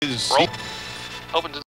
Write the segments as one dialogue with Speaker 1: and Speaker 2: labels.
Speaker 1: Roll. Open to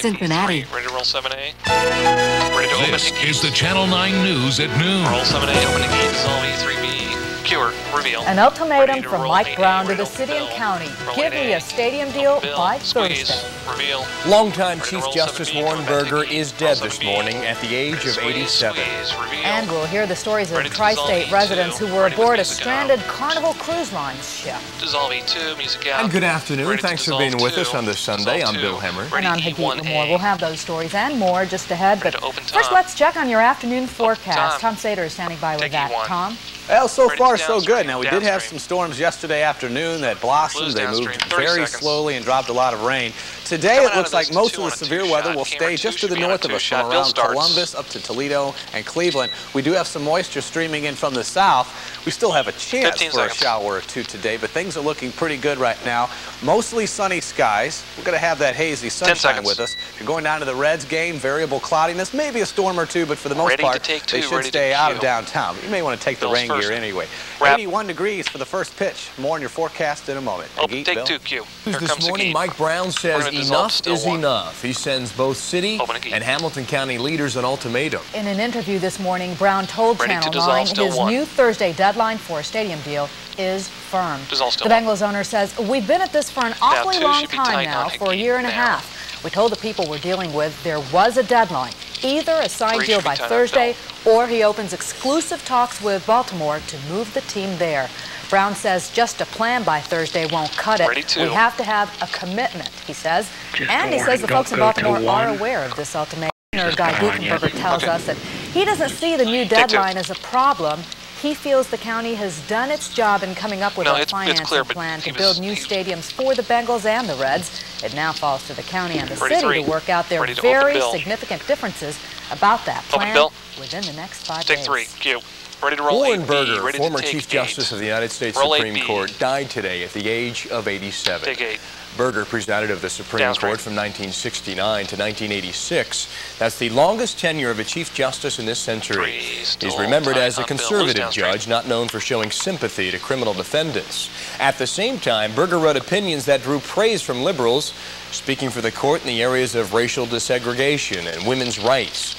Speaker 2: Cincinnati.
Speaker 1: Ready to roll 7A. Ready to open.
Speaker 3: This is the Channel 9 News at noon.
Speaker 1: Roll 7A, open the gate, dissolve E3B. Cure, reveal.
Speaker 2: An ultimatum from
Speaker 1: roll
Speaker 2: Mike Brown to
Speaker 1: ready
Speaker 2: the
Speaker 1: to
Speaker 2: city and
Speaker 1: open
Speaker 2: county.
Speaker 1: Roll
Speaker 2: Give me
Speaker 1: 8A.
Speaker 2: a stadium deal
Speaker 1: Bill,
Speaker 2: by
Speaker 1: squeeze,
Speaker 2: Thursday.
Speaker 1: reveal.
Speaker 4: Longtime
Speaker 1: Ready to
Speaker 4: Chief
Speaker 1: roll
Speaker 4: Justice
Speaker 1: 7B,
Speaker 4: Warren
Speaker 1: come back to
Speaker 4: Burger
Speaker 1: gate.
Speaker 4: is
Speaker 1: Roll
Speaker 4: dead this
Speaker 1: 7B.
Speaker 4: morning at the age of
Speaker 1: Squeeze,
Speaker 4: 87.
Speaker 1: squeeze, reveal.
Speaker 2: And we'll hear the stories of
Speaker 1: Ready to
Speaker 2: tri-state
Speaker 1: dissolve
Speaker 2: residents
Speaker 1: E2.
Speaker 2: who were
Speaker 1: Ready with
Speaker 2: aboard a
Speaker 1: music
Speaker 2: stranded
Speaker 1: out.
Speaker 2: Carnival Cruise Lines ship.
Speaker 1: Dissolve E2, music out.
Speaker 4: And good afternoon.
Speaker 1: Ready to
Speaker 4: Thanks for
Speaker 1: dissolve
Speaker 4: being with
Speaker 1: 2.
Speaker 4: us on this Sunday.
Speaker 1: Dissolve
Speaker 4: I'm Bill
Speaker 1: 2.
Speaker 4: Hemmer.
Speaker 1: Ready
Speaker 2: And I'm Hagit
Speaker 1: E1A.
Speaker 2: Lamore. We'll have those stories and more just ahead.
Speaker 1: Ready
Speaker 2: But
Speaker 1: to open
Speaker 2: first,
Speaker 1: time.
Speaker 2: let's check on your afternoon forecast.
Speaker 1: time.
Speaker 2: Tom Sater is standing by with
Speaker 1: Take
Speaker 2: that.
Speaker 1: E1.
Speaker 2: Tom?
Speaker 5: Well, so
Speaker 1: Ready
Speaker 5: far
Speaker 1: to
Speaker 5: so
Speaker 1: downstream,
Speaker 5: good. Now, we did have
Speaker 1: downstream.
Speaker 5: some storms yesterday afternoon that blossomed.
Speaker 1: Blues
Speaker 5: They
Speaker 1: downstream,
Speaker 5: moved
Speaker 1: 30
Speaker 5: very
Speaker 1: seconds.
Speaker 5: slowly and dropped a lot of rain. Today,
Speaker 1: Coming
Speaker 5: it
Speaker 1: out
Speaker 5: looks
Speaker 1: of
Speaker 5: like
Speaker 1: this,
Speaker 5: most
Speaker 1: two
Speaker 5: of
Speaker 1: on
Speaker 5: the
Speaker 1: a
Speaker 5: severe
Speaker 1: two
Speaker 5: weather
Speaker 1: shot.
Speaker 5: will
Speaker 1: Camera
Speaker 5: stay
Speaker 1: two
Speaker 5: just to
Speaker 1: should
Speaker 5: the
Speaker 1: be on a
Speaker 5: north of
Speaker 1: two
Speaker 5: us,
Speaker 1: shot.
Speaker 5: from
Speaker 1: Bill
Speaker 5: around
Speaker 1: starts.
Speaker 5: Columbus up to Toledo and Cleveland. We do have some moisture streaming in from the south. We still have a chance
Speaker 1: 15
Speaker 5: for
Speaker 1: seconds.
Speaker 5: a shower or two today, but things are looking pretty good right now. Mostly sunny skies. We're going to have that hazy sunshine
Speaker 1: seconds.
Speaker 5: with us. If you're going down to the Reds game, variable cloudiness, maybe a storm or two, but for the most
Speaker 1: Ready to
Speaker 5: part,
Speaker 1: take
Speaker 5: they
Speaker 1: two,
Speaker 5: should
Speaker 1: ready to
Speaker 5: stay out of
Speaker 1: cue.
Speaker 5: downtown. But you may want to take the
Speaker 1: Bill's
Speaker 5: rain
Speaker 1: first.
Speaker 5: gear anyway.
Speaker 1: Wrap.
Speaker 5: 81 degrees for the first pitch. More in your forecast in a moment.
Speaker 1: Open,
Speaker 5: Hagit,
Speaker 1: take
Speaker 5: Bill?
Speaker 1: 2, Q. Here
Speaker 4: This
Speaker 1: comes the
Speaker 4: morning,
Speaker 1: gate.
Speaker 4: Mike Brown says
Speaker 1: We're gonna dissolve
Speaker 4: enough
Speaker 1: still
Speaker 4: is
Speaker 1: one.
Speaker 4: enough. He sends both city
Speaker 1: Open a gate.
Speaker 4: and Hamilton County leaders an ultimatum.
Speaker 2: In an interview this morning, Brown told
Speaker 1: Ready to
Speaker 2: Channel
Speaker 1: dissolve
Speaker 2: 9
Speaker 1: still
Speaker 2: his
Speaker 1: one.
Speaker 2: new Thursday deadline for a stadium deal is firm.
Speaker 1: Dissolve still
Speaker 2: The
Speaker 1: one.
Speaker 2: Bengals owner says, we've been at this for an awfully
Speaker 1: two
Speaker 2: long
Speaker 1: should be
Speaker 2: time
Speaker 1: tight
Speaker 2: now,
Speaker 1: on
Speaker 2: for a
Speaker 1: Hagit
Speaker 2: year and a
Speaker 1: now.
Speaker 2: half. We told the people we're dealing with there was a deadline, either a signed
Speaker 1: Three
Speaker 2: deal
Speaker 1: should be
Speaker 2: by
Speaker 1: tight on
Speaker 2: Thursday or he opens exclusive talks with Baltimore to move the team there. Brown says just a plan by Thursday won't cut it.
Speaker 1: Ready to.
Speaker 2: We have to have a commitment, he says. And he says the folks in Baltimore are aware of this ultimatum. Guy Gutenberger tells us that he doesn't see the new deadline as a problem. He feels the county has done its job in coming up with
Speaker 1: No,
Speaker 2: a
Speaker 1: it's
Speaker 2: financing
Speaker 1: clear, but
Speaker 2: plan to
Speaker 1: he
Speaker 2: build
Speaker 1: was-
Speaker 2: new
Speaker 1: he-
Speaker 2: stadiums for the Bengals and the Reds. It now falls to the county and the
Speaker 1: Ready
Speaker 2: city
Speaker 1: three.
Speaker 2: to work out their
Speaker 1: Ready to open
Speaker 2: very
Speaker 1: bill.
Speaker 2: significant differences about that
Speaker 1: Open
Speaker 2: plan
Speaker 1: bill.
Speaker 2: within the next 5
Speaker 1: Take
Speaker 2: days.
Speaker 1: 3, Q. Ready to roll
Speaker 4: Warren
Speaker 1: 8B.
Speaker 4: Burger,
Speaker 1: Ready
Speaker 4: former
Speaker 1: to take
Speaker 4: Chief
Speaker 1: 8.
Speaker 4: Justice of the United States
Speaker 1: Roll
Speaker 4: Supreme
Speaker 1: 8B.
Speaker 4: Court, died today at the age of 87.
Speaker 1: Take 8.
Speaker 4: Burger presided over the Supreme
Speaker 1: Downstream.
Speaker 4: Court from 1969 to 1986. That's the longest tenure of a Chief Justice in this century.
Speaker 1: Three,
Speaker 4: He's
Speaker 1: still
Speaker 4: remembered
Speaker 1: tight
Speaker 4: as a
Speaker 1: on Bill. Lose
Speaker 4: conservative
Speaker 1: downstream.
Speaker 4: judge, not known for showing sympathy to criminal defendants. At the same time, Burger wrote opinions that drew praise from liberals, speaking for the court in the areas of racial desegregation and women's rights.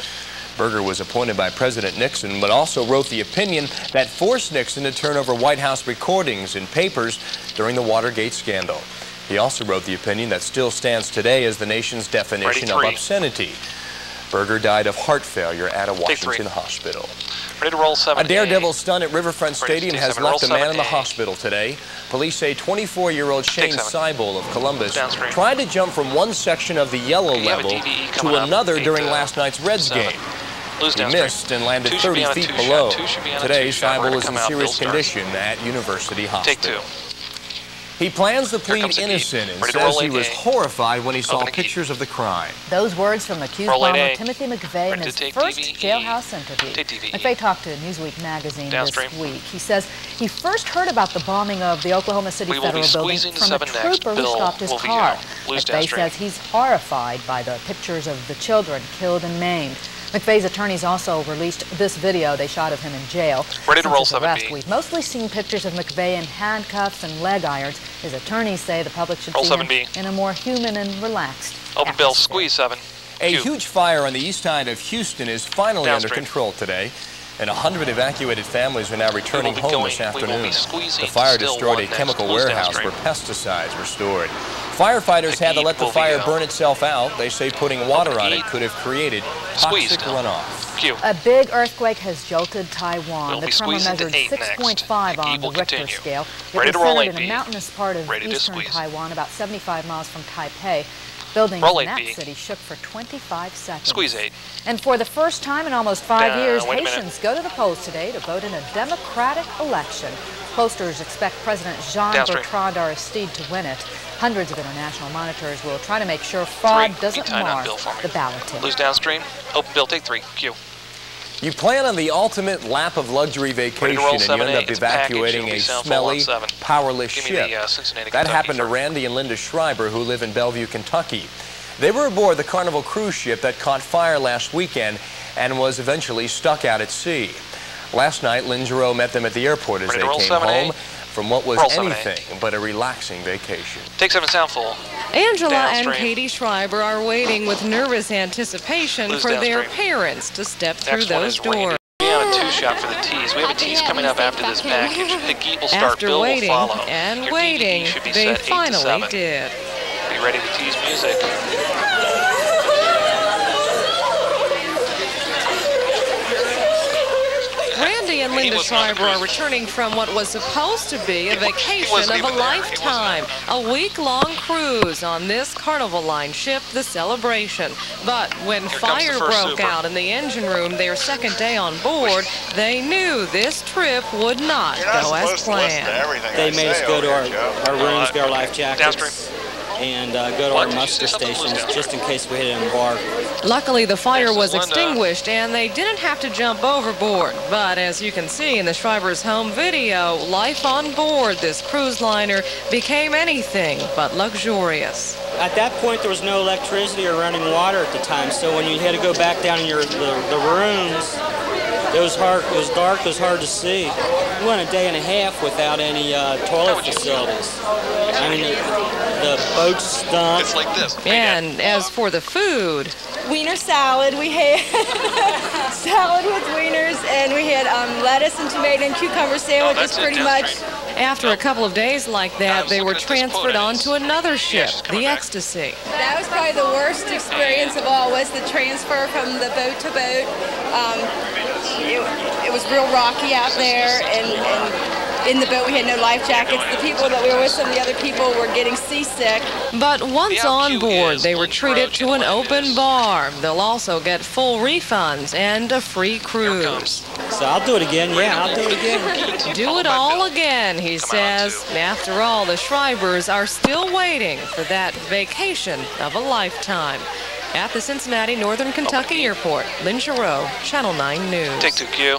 Speaker 4: Burger was appointed by President Nixon, but also wrote the opinion that forced Nixon to turn over White House recordings and papers during the Watergate scandal. He also wrote the opinion that still stands today as the nation's definition of
Speaker 1: three.
Speaker 4: obscenity. Burger died of heart failure at a
Speaker 1: Take 3.
Speaker 4: Washington hospital.
Speaker 1: Ready to roll 7.
Speaker 4: A daredevil stunt at Riverfront
Speaker 1: Ready to
Speaker 4: Stadium
Speaker 1: stay
Speaker 4: has
Speaker 1: 7.
Speaker 4: left a
Speaker 1: Roll
Speaker 4: man in the
Speaker 1: 7A.
Speaker 4: hospital today. Police say 24-year-old Shane
Speaker 1: Take 7.
Speaker 4: Seibel of Columbus
Speaker 1: Downstream.
Speaker 4: tried to jump from one section of the yellow
Speaker 1: You have a
Speaker 4: level
Speaker 1: DVE coming
Speaker 4: to
Speaker 1: up.
Speaker 4: another
Speaker 1: 8
Speaker 4: during
Speaker 1: to
Speaker 4: last night's Reds
Speaker 1: 7.
Speaker 4: game.
Speaker 1: Lose
Speaker 4: He
Speaker 1: downstream.
Speaker 4: missed and landed
Speaker 1: 2 should
Speaker 4: 30
Speaker 1: be on a
Speaker 4: feet
Speaker 1: 2
Speaker 4: below.
Speaker 1: shot. 2 should be on a
Speaker 4: Today,
Speaker 1: 2 shot. We're
Speaker 4: Seibel
Speaker 1: gonna
Speaker 4: is in
Speaker 1: come out.
Speaker 4: serious
Speaker 1: Bill starts.
Speaker 4: condition at University
Speaker 1: Take 2.
Speaker 4: Hospital. He plans to
Speaker 1: Here
Speaker 4: plead
Speaker 1: comes the gate.
Speaker 4: innocent and
Speaker 1: Ready to
Speaker 4: says
Speaker 1: roll
Speaker 4: he was
Speaker 1: 8A.
Speaker 4: horrified when he saw
Speaker 1: Open the gate.
Speaker 4: pictures of the crime.
Speaker 2: Those words from accused
Speaker 1: Roll
Speaker 2: bomber
Speaker 1: 8A.
Speaker 2: Timothy McVeigh in
Speaker 1: Ready to
Speaker 2: his
Speaker 1: take
Speaker 2: first
Speaker 1: DVE.
Speaker 2: jailhouse interview.
Speaker 1: Take DVE.
Speaker 2: McVeigh talked to Newsweek magazine
Speaker 1: Downstream.
Speaker 2: this week. He says he first heard about the bombing of the Oklahoma City
Speaker 1: We will be
Speaker 2: Federal Building
Speaker 1: squeezing to
Speaker 2: from a
Speaker 1: 7 next.
Speaker 2: trooper who
Speaker 1: Bill
Speaker 2: stopped his
Speaker 1: will be
Speaker 2: car.
Speaker 1: out. Lose
Speaker 2: McVeigh
Speaker 1: downstream.
Speaker 2: says he's horrified by the pictures of the children killed and maimed. McVeigh's attorneys also released this video they shot of him in jail.
Speaker 1: Ready to
Speaker 2: Since
Speaker 1: roll
Speaker 2: his arrest,
Speaker 1: 7B.
Speaker 2: we've mostly seen pictures of McVeigh in handcuffs and leg irons. His attorneys say the public should
Speaker 1: Roll
Speaker 2: see him
Speaker 1: 7B.
Speaker 2: in a more human and relaxed
Speaker 1: Open Bill.
Speaker 2: atmosphere.
Speaker 1: Squeeze 7.
Speaker 4: A
Speaker 1: Q.
Speaker 4: huge fire on the east side of Houston is finally under
Speaker 1: Downstream.
Speaker 4: control today, and 100 evacuated families are now returning
Speaker 1: be
Speaker 4: home
Speaker 1: going-
Speaker 4: this
Speaker 1: we will be
Speaker 4: afternoon.
Speaker 1: squeezing
Speaker 4: The fire
Speaker 1: still
Speaker 4: destroyed a
Speaker 1: 1 next.
Speaker 4: chemical
Speaker 1: Lose
Speaker 4: warehouse
Speaker 1: downstream.
Speaker 4: where pesticides were stored. Firefighters had to let the
Speaker 1: will be
Speaker 4: fire
Speaker 1: out.
Speaker 4: burn itself out. They say putting water on it
Speaker 1: Heat.
Speaker 4: could have created
Speaker 1: Squeeze
Speaker 4: toxic
Speaker 1: down.
Speaker 4: runoff.
Speaker 1: Q.
Speaker 2: A big earthquake has jolted Taiwan.
Speaker 1: We'll
Speaker 2: The
Speaker 1: be
Speaker 2: tremor
Speaker 1: squeezing to
Speaker 2: measured
Speaker 1: 8 next.
Speaker 2: 6.5
Speaker 1: The
Speaker 2: on
Speaker 1: heat
Speaker 2: the
Speaker 1: will
Speaker 2: Richter
Speaker 1: continue.
Speaker 2: scale. It
Speaker 1: Ready
Speaker 2: was
Speaker 1: to roll
Speaker 2: centered in
Speaker 1: 8B.
Speaker 2: a mountainous part of
Speaker 1: Ready to
Speaker 2: eastern
Speaker 1: squeeze.
Speaker 2: Taiwan, about 75 miles from Taipei. Buildings
Speaker 1: Roll
Speaker 2: in that
Speaker 1: 8B.
Speaker 2: city shook for 25 seconds.
Speaker 1: Squeeze 8.
Speaker 2: And for the first time in almost 5 years,
Speaker 1: wait a minute.
Speaker 2: Haitians go to the polls today to vote in a democratic election. Pollsters expect President
Speaker 1: Downstream.
Speaker 2: Jean-Bertrand Aristide to win it. Hundreds of international monitors will try to make sure fraud
Speaker 1: 3.
Speaker 2: doesn't
Speaker 1: Be tight on
Speaker 2: mar
Speaker 1: Bill for me.
Speaker 2: the balloting.
Speaker 1: Lose downstream. Open Bill. Take 3. Q.
Speaker 4: You plan on the ultimate lap of luxury vacation
Speaker 1: roll
Speaker 4: and you end
Speaker 1: 7A.
Speaker 4: up
Speaker 1: It's a package.
Speaker 4: evacuating
Speaker 1: It'll be
Speaker 4: a
Speaker 1: sound full
Speaker 4: smelly,
Speaker 1: on 7.
Speaker 4: powerless
Speaker 1: Give me
Speaker 4: ship.
Speaker 1: the Cincinnati,
Speaker 4: That
Speaker 1: Kentucky
Speaker 4: happened to
Speaker 1: first.
Speaker 4: Randy and Linda Schreiber, who live in Bellevue, Kentucky. They were aboard the Carnival cruise ship that caught fire last weekend and was eventually stuck out at sea. Last night, Lynn Giroux met them at the airport as
Speaker 1: Ready
Speaker 4: they
Speaker 1: to roll
Speaker 4: came
Speaker 1: 7A?
Speaker 4: home from what was
Speaker 1: Roll 7A.
Speaker 4: anything but a relaxing vacation.
Speaker 1: Take 7 sound full.
Speaker 6: Angela
Speaker 1: Downstream.
Speaker 6: and Katie Schreiber are waiting with nervous anticipation
Speaker 1: Lose
Speaker 6: for their
Speaker 1: downstream.
Speaker 6: parents to step through
Speaker 1: Next one
Speaker 6: those
Speaker 1: is Randy.
Speaker 6: doors.
Speaker 1: We on a 2-shot for the tees. We have a tees coming up after this package. Hagee will start,
Speaker 6: After
Speaker 1: Bill
Speaker 6: waiting
Speaker 1: will follow.
Speaker 6: and
Speaker 1: Your
Speaker 6: waiting,
Speaker 1: DVD should be
Speaker 6: they
Speaker 1: set 8 to
Speaker 6: finally
Speaker 1: 7.
Speaker 6: did.
Speaker 1: Be ready to tease music.
Speaker 6: Randy and Linda Schreiber are returning from what was supposed to be a vacation of a lifetime, a week-long cruise on this Carnival Line ship, the Celebration. But when fire broke out in the engine room their second day on board, they knew this trip would not go as planned.
Speaker 7: They made us go to our rooms, get our life jackets, and go to our muster stations just in case we had to embark.
Speaker 6: Luckily, the fire was extinguished and they didn't have to jump overboard. But as you can see in the Schreiber's home video, life on board this cruise liner became anything but luxurious.
Speaker 7: At that point, there was no electricity or running water at the time, so when you had to go back down in the rooms, it was hard. It was dark. It was hard to see. We went a day and a half without any toilet facilities. I mean, the boat stunk.
Speaker 1: It's like this.
Speaker 6: And as for the food,
Speaker 8: wiener salad. We had salad with wieners, and we had lettuce and tomato and cucumber sandwiches, pretty much.
Speaker 6: After a couple of days like that, they were transferred onto another ship, the Ecstasy.
Speaker 8: That was probably the worst experience of all, was the transfer from the boat to boat. It was real rocky out there, and in the boat we had no life jackets. The people that we were with, some of the other people were getting seasick.
Speaker 6: But once on board, they were treated to an open bar. They'll also get full refunds and a free cruise.
Speaker 7: So I'll do it again. Yeah, I'll do it again.
Speaker 6: Do it all again, he says. After all, the Schreibers are still waiting for that vacation of a lifetime. At the Cincinnati Northern Kentucky Airport, Lynn Giroux, Channel 9 News.
Speaker 1: Take 2 Q.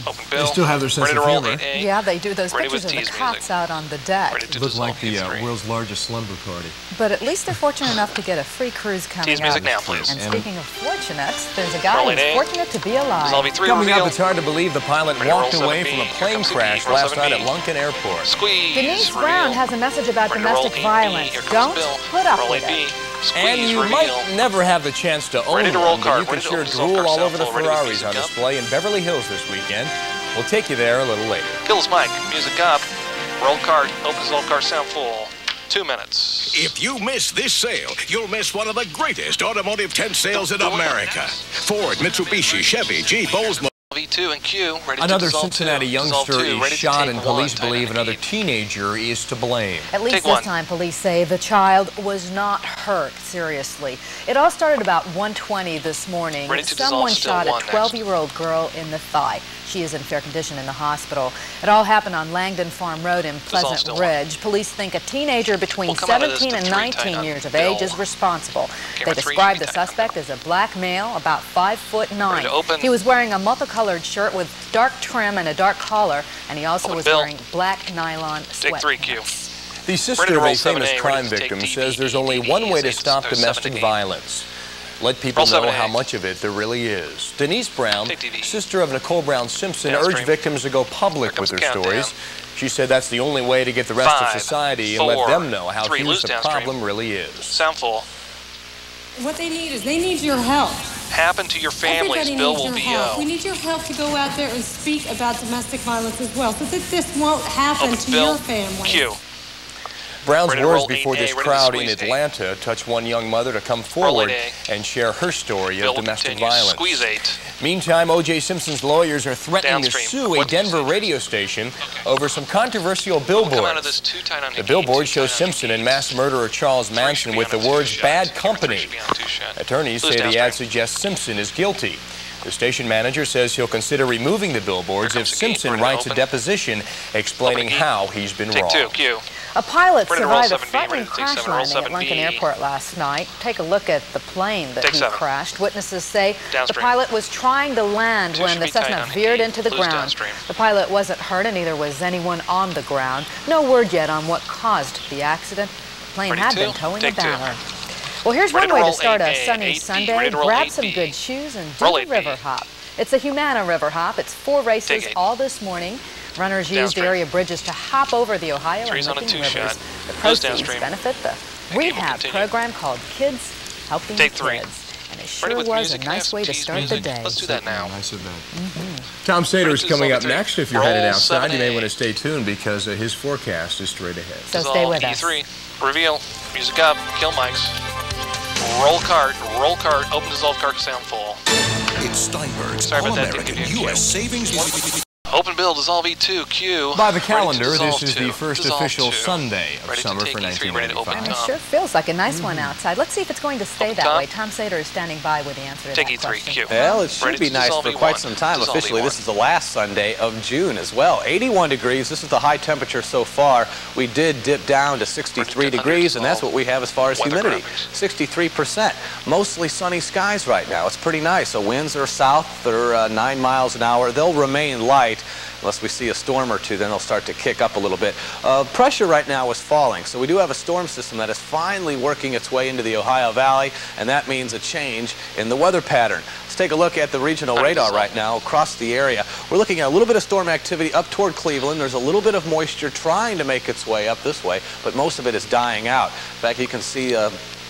Speaker 1: Open Bill.
Speaker 9: They still have their sense
Speaker 1: Ready
Speaker 9: of
Speaker 1: to roll,
Speaker 9: humor.
Speaker 1: 8A.
Speaker 2: Yeah, they do. Those
Speaker 1: Ready
Speaker 2: pictures
Speaker 1: with
Speaker 2: of the
Speaker 1: tease
Speaker 2: cots
Speaker 1: music.
Speaker 2: out on the deck.
Speaker 1: Ready to
Speaker 9: Looked
Speaker 1: dissolve
Speaker 9: like the
Speaker 1: E3.
Speaker 9: world's largest slumber party.
Speaker 2: But at least they're fortunate enough to get a free cruise coming
Speaker 1: Tease music
Speaker 2: up.
Speaker 1: now, please.
Speaker 2: And speaking of fortunate, there's a guy
Speaker 1: Roll
Speaker 2: who's
Speaker 1: 8A.
Speaker 2: fortunate to be alive.
Speaker 1: Dissolve E3
Speaker 4: Coming up,
Speaker 1: reveal.
Speaker 4: it's hard to believe the pilot
Speaker 1: Ready to roll
Speaker 4: walked away
Speaker 1: 7B.
Speaker 4: from a
Speaker 1: Here
Speaker 4: plane
Speaker 1: comes the
Speaker 4: crash
Speaker 1: roll
Speaker 4: last night
Speaker 1: 7B.
Speaker 4: at Lunken Airport.
Speaker 1: Squeeze.
Speaker 2: Denise
Speaker 1: reveal.
Speaker 2: Brown has a message about
Speaker 1: Ready to roll
Speaker 2: domestic
Speaker 1: 8B.
Speaker 2: violence.
Speaker 1: Here comes
Speaker 2: Don't
Speaker 1: Bill.
Speaker 2: put up
Speaker 1: Roll
Speaker 2: with
Speaker 1: 8B.
Speaker 2: it.
Speaker 1: Squeeze,
Speaker 4: And you
Speaker 1: reveal.
Speaker 4: might never have the chance to own
Speaker 1: Ready to
Speaker 4: one,
Speaker 1: roll
Speaker 4: but
Speaker 1: card.
Speaker 4: you can
Speaker 1: Ready to
Speaker 4: sure
Speaker 1: open self
Speaker 4: drool
Speaker 1: card
Speaker 4: all
Speaker 1: sound
Speaker 4: over the
Speaker 1: full. Ready with
Speaker 4: Ferraris
Speaker 1: music
Speaker 4: on
Speaker 1: up.
Speaker 4: display in Beverly Hills this weekend. We'll take you there a little later.
Speaker 1: Kills Mike. Music up. Roll card. Open dissolve card sound full. 2 minutes.
Speaker 3: If you miss this sale, you'll miss one of the greatest automotive tent sales in America. Ford, Mitsubishi, Chevy, Jeep, Oldsmobile.
Speaker 1: V2 and Q. Ready to
Speaker 4: Another
Speaker 1: dissolve
Speaker 4: Cincinnati
Speaker 1: 2.
Speaker 4: youngster
Speaker 1: Dissolve 2.
Speaker 4: is
Speaker 1: Ready to
Speaker 4: shot,
Speaker 1: take
Speaker 4: and police
Speaker 1: 1.
Speaker 4: believe
Speaker 1: Tight
Speaker 4: another
Speaker 1: on
Speaker 4: teenager is to blame.
Speaker 2: At least
Speaker 1: Take
Speaker 2: this
Speaker 1: 1.
Speaker 2: time, police say the child was not hurt seriously. It all started about 1:20 this morning.
Speaker 1: Ready to
Speaker 2: Someone
Speaker 1: dissolve still
Speaker 2: shot a
Speaker 1: 1 next.
Speaker 2: 12-year-old girl in the thigh. She is in fair condition in the hospital. It all happened on Langdon Farm Road in Pleasant
Speaker 1: still
Speaker 2: Ridge. Police think a teenager between
Speaker 1: We'll come out of this
Speaker 2: 17
Speaker 1: to
Speaker 2: and
Speaker 1: 3 tight
Speaker 2: 19
Speaker 1: on
Speaker 2: years of
Speaker 1: Bill.
Speaker 2: age is responsible.
Speaker 1: Camera
Speaker 2: They
Speaker 1: 3
Speaker 2: described
Speaker 1: should
Speaker 2: the
Speaker 1: be tight on
Speaker 2: suspect as a black male, about 5'9".
Speaker 1: Ready to open.
Speaker 2: He was wearing a multicolored shirt with dark trim and a dark collar, and he also
Speaker 1: Open
Speaker 2: was
Speaker 1: Bill.
Speaker 2: wearing black nylon
Speaker 1: Take 3
Speaker 2: sweatpants.
Speaker 1: Q.
Speaker 4: The
Speaker 1: Ready
Speaker 4: sister
Speaker 1: to
Speaker 4: of
Speaker 1: roll
Speaker 4: a famous
Speaker 1: 7A,
Speaker 4: crime
Speaker 1: ready to take
Speaker 4: victim
Speaker 1: DV.
Speaker 4: says there's only one way to stop domestic
Speaker 1: 7
Speaker 4: violence. Let people know
Speaker 1: 7A.
Speaker 4: how much of it there really is. Denise Brown,
Speaker 1: Take DV.
Speaker 4: sister of Nicole Brown Simpson,
Speaker 1: Downstream.
Speaker 4: urged victims to go public
Speaker 1: Here
Speaker 4: with
Speaker 1: comes
Speaker 4: their
Speaker 1: the countdown.
Speaker 4: stories. She said that's the only way to get the rest of
Speaker 1: 5,
Speaker 4: society and let
Speaker 1: 4,
Speaker 4: them know how
Speaker 1: 3,
Speaker 4: huge
Speaker 1: lose
Speaker 4: the
Speaker 1: downstream.
Speaker 4: problem really is.
Speaker 1: Sound full.
Speaker 10: What they need is they need your help.
Speaker 1: Happen to your families.
Speaker 10: Everybody
Speaker 1: Bill
Speaker 10: needs
Speaker 1: will
Speaker 10: your
Speaker 1: be
Speaker 10: help. We need your help to go out there and speak about domestic violence as well, so that this won't happen to
Speaker 1: Bill.
Speaker 10: your family.
Speaker 1: Q.
Speaker 4: Brown's
Speaker 1: Ready to
Speaker 4: words
Speaker 1: roll
Speaker 4: before
Speaker 1: 8A,
Speaker 4: this
Speaker 1: ready to
Speaker 4: crowd in
Speaker 1: squeeze 8.
Speaker 4: Atlanta touched one young mother to come
Speaker 1: Roll
Speaker 4: forward
Speaker 1: 8A.
Speaker 4: and share her story
Speaker 1: Bill
Speaker 4: of
Speaker 1: will
Speaker 4: domestic
Speaker 1: continue.
Speaker 4: violence.
Speaker 1: Squeeze 8.
Speaker 4: Meantime, O.J. Simpson's lawyers are threatening
Speaker 1: Downstream.
Speaker 4: to sue a
Speaker 1: What do you
Speaker 4: Denver
Speaker 1: see?
Speaker 4: radio station over some controversial
Speaker 1: Come out of
Speaker 4: billboards.
Speaker 1: this 2 tight on
Speaker 4: The
Speaker 1: Hagee,
Speaker 4: billboard
Speaker 1: 2
Speaker 4: shows
Speaker 1: tight on
Speaker 4: Simpson
Speaker 1: Hagee.
Speaker 4: and mass murderer Charles
Speaker 1: 3
Speaker 4: Manson
Speaker 1: should be
Speaker 4: with
Speaker 1: on
Speaker 4: the
Speaker 1: a 2
Speaker 4: words
Speaker 1: shot.
Speaker 4: "bad
Speaker 1: Camera 3
Speaker 4: company."
Speaker 1: should be on 2 shot.
Speaker 4: Attorneys
Speaker 1: Lose
Speaker 4: say the ad
Speaker 1: downstream.
Speaker 4: suggests Simpson is guilty. The station manager says he'll consider removing the billboards
Speaker 1: Here
Speaker 4: if
Speaker 1: comes the gate.
Speaker 4: Simpson
Speaker 1: Ready to
Speaker 4: writes a
Speaker 1: open.
Speaker 4: deposition explaining
Speaker 1: Open the gate.
Speaker 4: how he's been
Speaker 1: Take
Speaker 4: wrong.
Speaker 1: 2. Q.
Speaker 2: A pilot
Speaker 1: Ready to roll
Speaker 2: survived a
Speaker 1: 7B,
Speaker 2: frightening
Speaker 1: ready to take
Speaker 2: crash
Speaker 1: 7, roll
Speaker 2: landing at
Speaker 1: 7B.
Speaker 2: Lincoln Airport last night. Take a look at the plane that
Speaker 1: Take
Speaker 2: he
Speaker 1: 7.
Speaker 2: crashed. Witnesses say
Speaker 1: Downstream.
Speaker 2: the pilot was trying to land
Speaker 1: 2
Speaker 2: when
Speaker 1: should
Speaker 2: the
Speaker 1: be tight
Speaker 2: Cessna
Speaker 1: on
Speaker 2: veered
Speaker 1: Hagee.
Speaker 2: into the
Speaker 1: Lose
Speaker 2: ground.
Speaker 1: downstream.
Speaker 2: The pilot wasn't hurt and neither was anyone on the ground. No word yet on what caused the accident. The plane
Speaker 1: Ready
Speaker 2: had
Speaker 1: to?
Speaker 2: been towing a
Speaker 1: Take 2.
Speaker 2: banner. Well, here's
Speaker 1: Ready
Speaker 2: one
Speaker 1: to
Speaker 2: way to
Speaker 1: roll
Speaker 2: start a
Speaker 1: 8A,
Speaker 2: sunny
Speaker 1: 8B.
Speaker 2: Sunday.
Speaker 1: Ready to roll
Speaker 2: Grab
Speaker 1: 8B.
Speaker 2: some good shoes and do
Speaker 1: Roll
Speaker 2: the
Speaker 1: 8B.
Speaker 2: river hop. It's a Humana River Hop. It's 4 races
Speaker 1: Take 8.
Speaker 2: all this morning. Runners used
Speaker 1: Downstream.
Speaker 2: area bridges to hop over the Ohio and
Speaker 1: 3's on a
Speaker 2: Licking
Speaker 1: 2
Speaker 2: rivers.
Speaker 1: shot.
Speaker 2: The
Speaker 1: Goes
Speaker 2: proceeds
Speaker 1: downstream.
Speaker 2: benefit the rehab program called Kids Helping
Speaker 1: Take 3.
Speaker 2: Kids. And it sure was a nice way to start the day.
Speaker 1: Let's do that now.
Speaker 4: Nice event. Tom Sater is coming up next. If you're headed outside, you may want to stay tuned because his forecast is straight ahead.
Speaker 2: So stay with us.
Speaker 1: E3. Reveal. Music up. Kill mics. Roll cart. Roll cart. Open dissolve cart. Sound full.
Speaker 3: It's Steinberg's
Speaker 1: Sorry about that,
Speaker 3: All-American
Speaker 1: didn't give you a
Speaker 3: U.S. Savings...
Speaker 1: Open build, dissolve E2, Q.
Speaker 4: By the calendar,
Speaker 1: Ready to
Speaker 4: this
Speaker 1: dissolve
Speaker 4: is the
Speaker 1: 2.
Speaker 4: first
Speaker 1: Dissolve
Speaker 4: official
Speaker 1: 2.
Speaker 4: Sunday of
Speaker 1: Ready
Speaker 4: summer
Speaker 1: to
Speaker 4: for
Speaker 1: take E3, ready to open
Speaker 4: 1995.
Speaker 2: It
Speaker 1: top.
Speaker 2: sure feels like a nice one outside. Let's see if it's going to stay that way. Tom Sater is standing by with the answer to
Speaker 1: Take
Speaker 2: that
Speaker 1: E3,
Speaker 2: question.
Speaker 1: Q.
Speaker 5: Well, it should
Speaker 1: Ready
Speaker 5: be
Speaker 1: to
Speaker 5: nice
Speaker 1: dissolve
Speaker 5: for
Speaker 1: E1.
Speaker 5: quite some time.
Speaker 1: Dissolve
Speaker 5: Officially,
Speaker 1: E1.
Speaker 5: this is the last Sunday of June as well. 81 degrees. This is the high temperature so far. We did dip down to 63 degrees, and that's what we have as far as
Speaker 1: Weather
Speaker 5: humidity.
Speaker 1: graphics.
Speaker 5: 63%. Mostly sunny skies right now. It's pretty nice. So winds are south. They're 9 miles an hour. They'll remain light. Unless we see a storm or two, then they'll start to kick up a little bit. Pressure right now is falling, so we do have a storm system that is finally working its way into the Ohio Valley, and that means a change in the weather pattern. Let's take a look at the regional radar right now across the area. We're looking at a little bit of storm activity up toward Cleveland. There's a little bit of moisture trying to make its way up this way, but most of it is dying out. In fact, you can see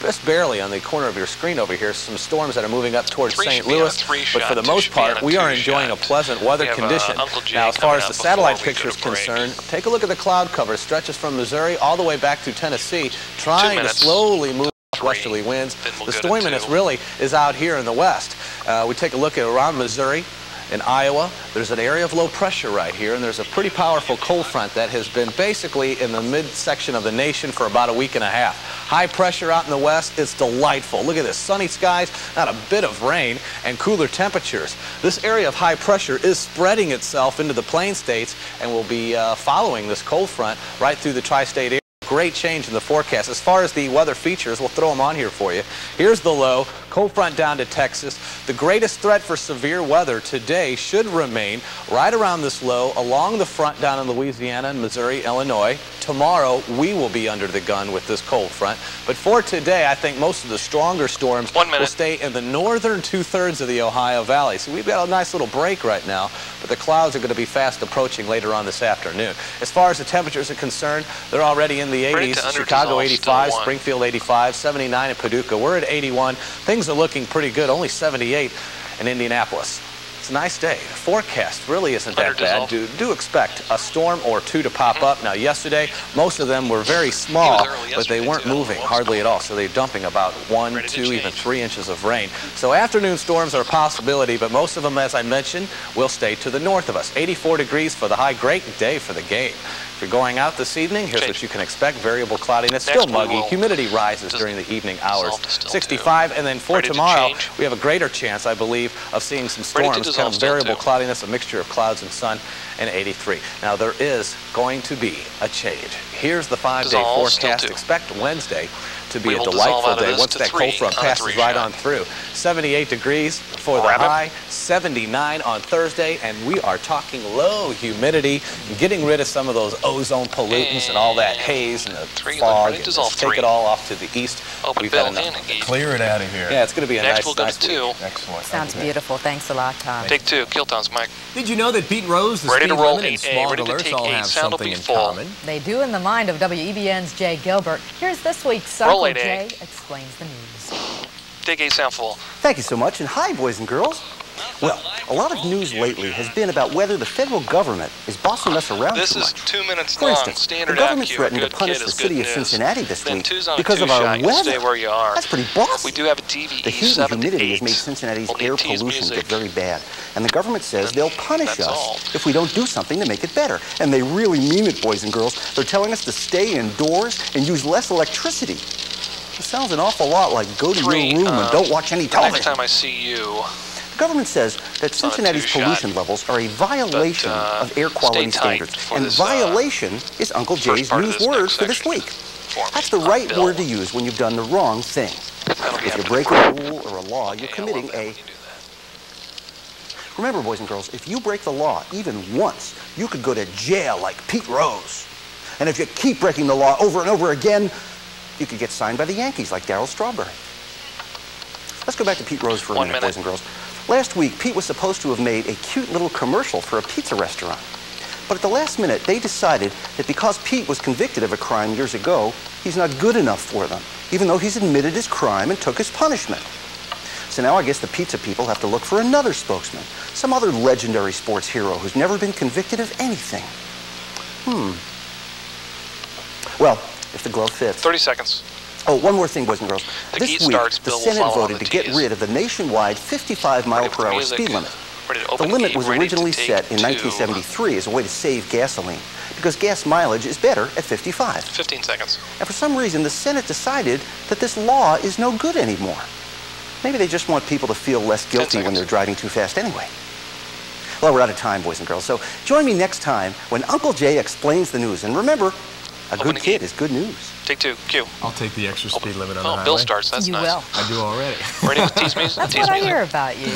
Speaker 5: just barely on the corner of your screen over here, some storms that are moving up towards St. Louis. But for the most part, we are enjoying a pleasant weather condition. Now, as far as the satellite picture is concerned, take a look at the cloud cover. It stretches from Missouri all the way back to Tennessee, trying to slowly move westerly winds. The storminess really is out here in the west. We take a look at around Missouri. In Iowa, there's an area of low pressure right here, and there's a pretty powerful cold front that has been basically in the midsection of the nation for about a week and a half. High pressure out in the west, it's delightful. Look at this, sunny skies, not a bit of rain, and cooler temperatures. This area of high pressure is spreading itself into the plain states and will be following this cold front right through the tri-state area. Great change in the forecast. As far as the weather features, we'll throw them on here for you. Here's the low, cold front down to Texas. The greatest threat for severe weather today should remain right around this low along the front down in Louisiana and Missouri, Illinois. Tomorrow, we will be under the gun with this cold front. But for today, I think most of the stronger storms will stay in the northern two-thirds of the Ohio Valley. So we've got a nice little break right now, but the clouds are going to be fast approaching later on this afternoon. As far as the temperatures are concerned, they're already in the 80s. Chicago 85, Springfield 85, 79 in Paducah. We're at 81. Things are looking pretty good, only 78 in Indianapolis. It's a nice day. The forecast really isn't that bad. Do expect a storm or two to pop up. Now, yesterday, most of them were very small, but they weren't moving hardly at all. So they're dumping about 1, 2, even 3 inches of rain. So afternoon storms are a possibility, but most of them, as I mentioned, will stay to the north of us. 84 degrees for the high. Great day for the game. If you're going out this evening, here's what you can expect. Variable cloudiness, still muggy. Humidity rises during the evening hours. 65, and then for tomorrow, we have a greater chance, I believe, of seeing some storms. Kind of variable cloudiness, a mixture of clouds and sun, and 83. Now, there is going to be a change. Here's the 5-day forecast. Expect Wednesday to be a delightful day once that cold front passes right on through. 78 degrees for the high, 79 on Thursday, and we are talking low humidity, getting rid of some of those ozone pollutants and all that haze and the fog, and just take it all off to the east. We've had enough.
Speaker 4: Clear it out of here.
Speaker 5: Yeah, it's going to be a nice
Speaker 1: we'll go to 2.
Speaker 4: Excellent.
Speaker 2: Sounds beautiful. Thanks a lot, Tom.
Speaker 1: Take 2. Kill Tom's mic.
Speaker 4: Did you know that Pete Rose, the
Speaker 1: Ready
Speaker 4: speed
Speaker 1: to roll
Speaker 4: limit, and
Speaker 1: 8A,
Speaker 4: smog
Speaker 1: ready to
Speaker 4: alerts
Speaker 1: take
Speaker 4: all
Speaker 1: 8.
Speaker 4: have
Speaker 1: Sound will
Speaker 4: something
Speaker 1: be
Speaker 4: in
Speaker 1: full.
Speaker 4: common?
Speaker 2: They do in the mind of WEBN's Jay Gilbert. Here's this week's
Speaker 1: Roll
Speaker 2: Uncle
Speaker 1: 8A.
Speaker 2: Jay explains the news.
Speaker 1: Take 8. Sound full.
Speaker 9: Thank you so much, and hi, boys and girls. Well, a lot of news lately has been about whether the federal government is bossing us around
Speaker 1: This
Speaker 9: too
Speaker 1: is
Speaker 9: much.
Speaker 1: 2 minutes
Speaker 9: For
Speaker 1: long.
Speaker 9: instance,
Speaker 1: Standard
Speaker 9: the government
Speaker 1: APQ.
Speaker 9: threatened to
Speaker 1: Good
Speaker 9: punish
Speaker 1: kid
Speaker 9: the
Speaker 1: is
Speaker 9: city
Speaker 1: good
Speaker 9: of
Speaker 1: news.
Speaker 9: Cincinnati this
Speaker 1: Then
Speaker 9: week
Speaker 1: 2's on
Speaker 9: because
Speaker 1: a
Speaker 9: of our
Speaker 1: 2 shot.
Speaker 9: weather.
Speaker 1: Stay where you are.
Speaker 9: That's pretty bossy.
Speaker 1: We do have a DVE
Speaker 9: The heat
Speaker 1: 7
Speaker 9: and
Speaker 1: to
Speaker 9: humidity
Speaker 1: 8.
Speaker 9: has made Cincinnati's
Speaker 1: Only
Speaker 9: air
Speaker 1: T's
Speaker 9: pollution
Speaker 1: music.
Speaker 9: get very bad, and the government says they'll punish
Speaker 1: That's all.
Speaker 9: us if we don't do something to make it better. And they really mean it, boys and girls. They're telling us to stay indoors and use less electricity. It sounds an awful lot like go to
Speaker 1: 3,
Speaker 9: your room and don't watch any television.
Speaker 1: Next time I see you.
Speaker 9: The government says that Cincinnati's pollution levels are a violation of air quality standards, and violation is Uncle Jay's new word for this week. That's the right word to use when you've done the wrong thing. If you break a rule or a law, you're committing a... Remember, boys and girls, if you break the law even once, you could go to jail like Pete Rose. And if you keep breaking the law over and over again, you could get signed by the Yankees like Darryl Strawberry. Let's go back to Pete Rose for a minute, boys and girls. Last week, Pete was supposed to have made a cute little commercial for a pizza restaurant. But at the last minute, they decided that because Pete was convicted of a crime years ago, he's not good enough for them, even though he's admitted his crime and took his punishment. So now I guess the pizza people have to look for another spokesman, some other legendary sports hero who's never been convicted of anything. Well, if the glove fits.
Speaker 1: 30 seconds.
Speaker 9: Oh, one more thing, boys and girls.
Speaker 1: The
Speaker 9: this week, the Senate voted to get rid of the nationwide 55-mile-per-hour speed limit. The limit was originally set in 1973 as a way to save gasoline, because gas mileage is better at 55.
Speaker 1: 15 seconds.
Speaker 9: And for some reason, the Senate decided that this law is no good anymore. Maybe they just want people to feel less guilty when they're driving too fast anyway. Well, we're out of time, boys and girls, so join me next time when Uncle Jay explains the news. And remember, a good kid is good news.
Speaker 1: Take two, cue.
Speaker 4: I'll take the extra speed limit on the highway.
Speaker 1: Bill starts, that's nice.
Speaker 2: Will.
Speaker 4: I do already.
Speaker 1: Ready with tease music?
Speaker 2: That's what I hear about you.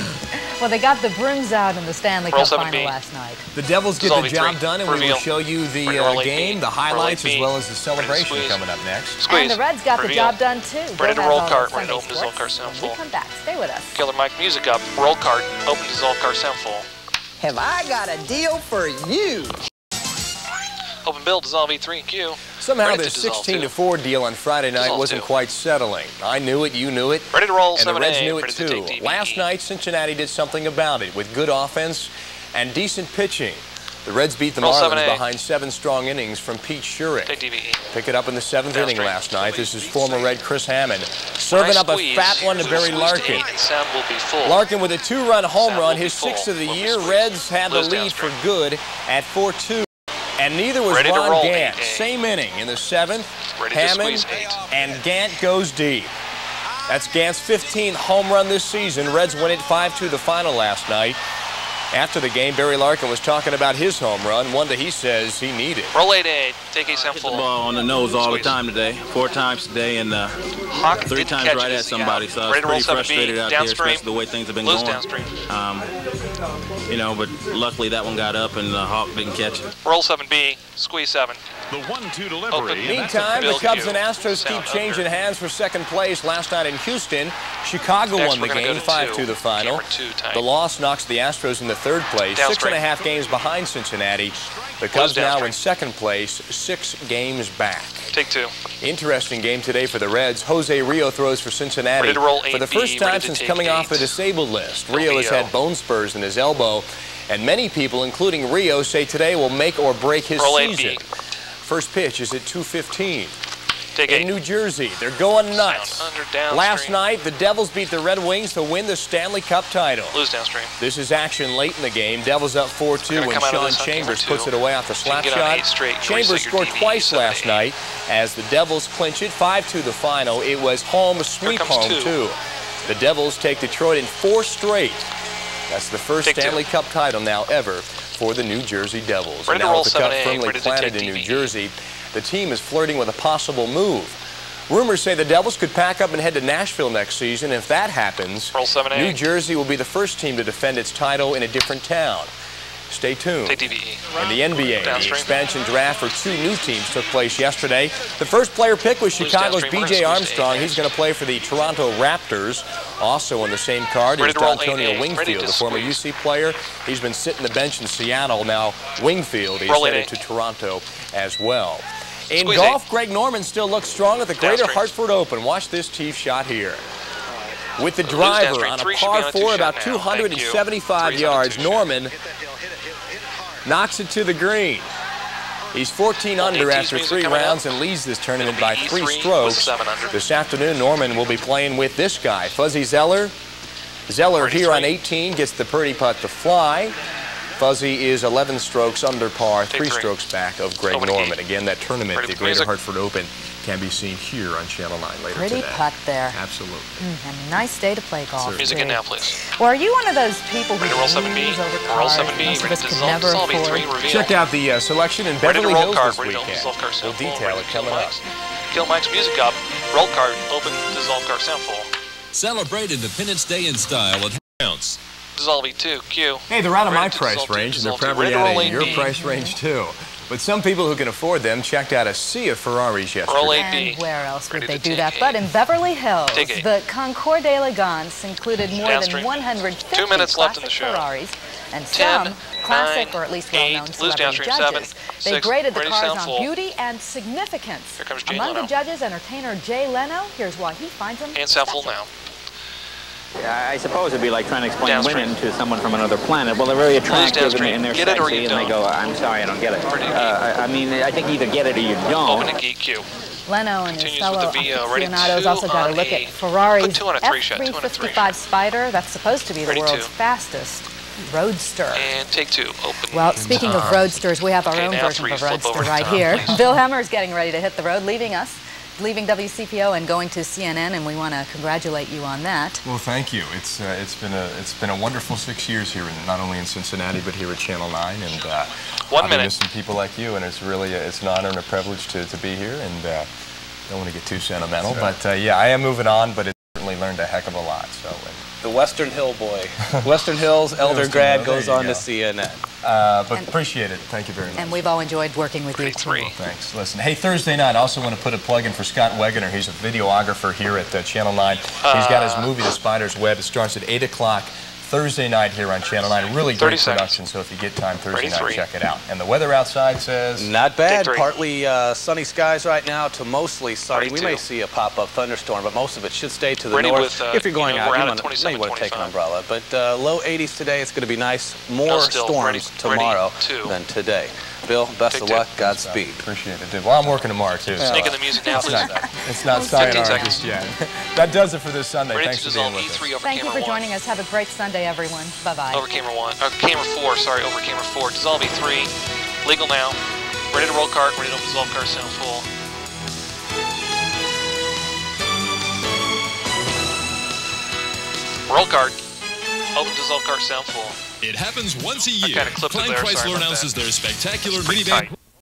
Speaker 2: Well, they got the brooms out in the Stanley Cup final last night.
Speaker 4: The Devils get the job done, and we will show you the game, the highlights, as well as the celebration coming up next.
Speaker 2: And the Reds got the job done, too.
Speaker 1: Ready to roll cart. Ready to open dissolve cart sound full.
Speaker 2: We come back. Stay with us.
Speaker 1: Killer Mike, music up. Roll cart. Open dissolve cart sound full.
Speaker 11: Have I got a deal for you?
Speaker 1: Open Bill, dissolve E3, Q.
Speaker 4: Somehow this 16-4 deal on Friday night wasn't quite settling. I knew it, you knew it.
Speaker 1: Ready to roll,
Speaker 4: and the Reds knew it too. Last night, Cincinnati did something about it with good offense and decent pitching. The Reds beat the Marlins behind 7 strong innings from Pete Schurig. Pick it up in the 7th inning last night. This is former Red Chris Hammond serving up a fat one to Barry Larkin. Larkin with a 2-run home run, his 6th of the year. Reds had the lead for good at 4-2. And neither was Ron Gant. Same inning in the 7th. Hammond and Gant goes deep. That's Gant's 15th home run this season. Reds win it 5-2 the final last night. After the game, Barry Larkin was talking about his home run, one that he says he needed.
Speaker 1: Roll 8-8. Take a sound full.
Speaker 12: Hit the ball on the nose all the time today. 4 times today and 3 times right at somebody. So I was pretty frustrated out there, especially the way things have been going. You know, but luckily that one got up and the Hawk didn't catch it.
Speaker 1: Roll 7B. Squeeze 7.
Speaker 3: The 1-2 delivery.
Speaker 4: Meantime, the Cubs and Astros keep changing hands for second place. Last night in Houston, Chicago won the game 5-2 the final. The loss knocks the Astros in the 3rd place, 6.5 games behind Cincinnati. The Cubs now in 2nd place, 6 games back.
Speaker 1: Take 2.
Speaker 4: Interesting game today for the Reds. Jose Rio throws for Cincinnati for the first time since coming off the disabled list. Rio has had bone spurs in his elbow, and many people, including Rio, say today will make or break his season. First pitch is at 2:15. In New Jersey, they're going nuts. Last night, the Devils beat the Red Wings to win the Stanley Cup title.
Speaker 1: Lose downstream.
Speaker 4: This is action late in the game. Devils up 4-2 when Sean Chambers puts it away off the slap shot. Chambers scored twice last night as the Devils clinch it 5-2 the final. It was home sweep home, too. The Devils take Detroit in 4 straight. That's the first Stanley Cup title now ever for the New Jersey Devils. And now with the Cup firmly planted in New Jersey, the team is flirting with a possible move. Rumors say the Devils could pack up and head to Nashville next season. If that happens, New Jersey will be the first team to defend its title in a different town. Stay tuned. In the NBA, the expansion draft for 2 new teams took place yesterday. The first player pick was Chicago's B.J. Armstrong. He's going to play for the Toronto Raptors. Also on the same card is D'Antonio Wingfield, the former UC player. He's been sitting the bench in Seattle. Now Wingfield is headed to Toronto as well. In golf, Greg Norman still looks strong at the Greater Hartford Open. Watch this tee shot here. With the driver on a par 4, about 275 yards, Norman knocks it to the green. He's 14 under after 3 rounds and leads this tournament by 3 strokes. This afternoon, Norman will be playing with this guy, Fuzzy Zeller. Zeller here on 18 gets the birdie putt to fly. Fuzzy is 11 strokes under par, 3 strokes back of Greg Norman. Again, that tournament, the Greater Hartford Open, can be seen here on Channel 9 later today.
Speaker 2: Pretty putt there.
Speaker 4: Absolutely.
Speaker 2: And a nice day to play golf.
Speaker 1: Music in now, please.
Speaker 2: Well, are you one of those people who
Speaker 1: roll 7B? Roll 7B. Ready to dissolve E3. Reveal.
Speaker 4: Check out the selection in Beverly Hills this weekend.
Speaker 1: We'll
Speaker 4: detail it coming up.
Speaker 1: Kill Mike's music up. Roll card. Open. Dissolve card sound full.
Speaker 13: Celebrate Independence Day in style at House.
Speaker 1: Dissolve E2. Q.
Speaker 4: Hey, they're out of my price range, and they're probably out of your price range, too. But some people who can afford them checked out a sea of Ferraris yesterday.
Speaker 2: And where else would they do that but in Beverly Hills? The Concours d'Elegance included more than 150
Speaker 1: 2 minutes left in the show.
Speaker 2: Ferraris and
Speaker 1: 10,
Speaker 2: some classic
Speaker 1: 9,
Speaker 2: or at least
Speaker 1: 8,
Speaker 2: well-known
Speaker 1: lose
Speaker 2: celebrity
Speaker 1: downstream,
Speaker 2: judges.
Speaker 1: 7,
Speaker 2: They
Speaker 1: 6,
Speaker 2: graded the
Speaker 1: ready to
Speaker 2: cars
Speaker 1: sound
Speaker 2: on
Speaker 1: full.
Speaker 2: beauty and significance.
Speaker 1: Here comes Jay
Speaker 2: Among
Speaker 1: Leno.
Speaker 2: the judges, entertainer Jay Leno. Here's why he finds them
Speaker 1: And sound full now.
Speaker 14: I suppose it'd be like trying to explain
Speaker 1: Downstream.
Speaker 14: women to someone from another planet. Well, they're very attractive
Speaker 1: downstream.
Speaker 14: and they're
Speaker 1: Get it or
Speaker 14: sexy,
Speaker 1: you
Speaker 14: and they
Speaker 1: don't.
Speaker 14: go, I'm sorry, I don't get it. I mean, I think either get it or you don't.
Speaker 1: Open and EQ.
Speaker 2: Leno and his
Speaker 1: Continues
Speaker 2: fellow
Speaker 1: with the VO. Ready,
Speaker 2: aficionados
Speaker 1: 2
Speaker 2: also got a
Speaker 1: on
Speaker 2: look
Speaker 1: a-
Speaker 2: at Ferrari's
Speaker 1: put 2 on a 3 shot, 2 on a 3
Speaker 2: F355 Spider. That's supposed to be the
Speaker 1: Ready,
Speaker 2: world's
Speaker 1: 2.
Speaker 2: fastest roadster.
Speaker 1: And take 2. Open.
Speaker 2: Well, speaking of roadsters, we have our
Speaker 1: Okay,
Speaker 2: own
Speaker 1: now
Speaker 2: version
Speaker 1: 3,
Speaker 2: of a
Speaker 1: flip
Speaker 2: roadster
Speaker 1: over.
Speaker 2: right here. Bill Hemmer is getting ready to hit the road, leaving WCPO and going to CNN, and we want to congratulate you on that.
Speaker 4: Well, thank you. It's been a wonderful 6 years here, not only in Cincinnati but here at Channel 9, and
Speaker 1: 1
Speaker 4: I'll be
Speaker 1: minute.
Speaker 4: missing people like you, and it's really it's an honor and a privilege to be here. And don't want to get too sentimental, but yeah, I am moving on, but it's certainly learned a heck of a lot. So.
Speaker 5: The Western Hill boy. Western Hills elder grad goes on to
Speaker 4: go.
Speaker 5: CNN.
Speaker 4: But appreciate it. Thank you very much.
Speaker 2: And we've all enjoyed working with you, too.
Speaker 4: Well, thanks. Listen, hey, Thursday night, I also want to put a plug in for Scott Wegener. He's a videographer here at Channel 9. He's got his movie, The Spider's Web. It starts at 8 o'clock Thursday night here on Channel 9. Really great production, so if you get time Thursday night, check it out. And the weather outside says...
Speaker 5: Not bad. Partly sunny skies right now to mostly sunny. We may see a pop-up thunderstorm, but most of it should stay to the north. If you're going out, you may want to take an umbrella. But low 80s today. It's going to be nice. More storms tomorrow than today. Bill, best of luck. Godspeed.
Speaker 4: Appreciate it, dude. Well, I'm working tomorrow, too.
Speaker 1: Sneaking the music now, please.
Speaker 4: It's not sayonara just yet. That does it for this Sunday.
Speaker 1: Ready
Speaker 4: Thanks
Speaker 1: to
Speaker 4: for being
Speaker 1: dissolve
Speaker 4: with us.
Speaker 1: E3 over
Speaker 2: Thank you
Speaker 1: camera
Speaker 2: for
Speaker 1: 1.
Speaker 2: joining us. Have a great Sunday, everyone. Bye-bye.
Speaker 1: Over camera 1. Camera 4, sorry, over camera 4. Dissolve E3. Legal now. Ready to roll cart. Ready to open dissolve cart. Sound full. Roll cart. Open dissolve cart. Sound full.
Speaker 13: It happens once a year.
Speaker 1: I kind of clipped it there.
Speaker 13: Chrysler
Speaker 1: Sorry about
Speaker 13: announces
Speaker 1: that.
Speaker 13: their spectacular
Speaker 1: Pretty
Speaker 13: minivan.
Speaker 1: tight.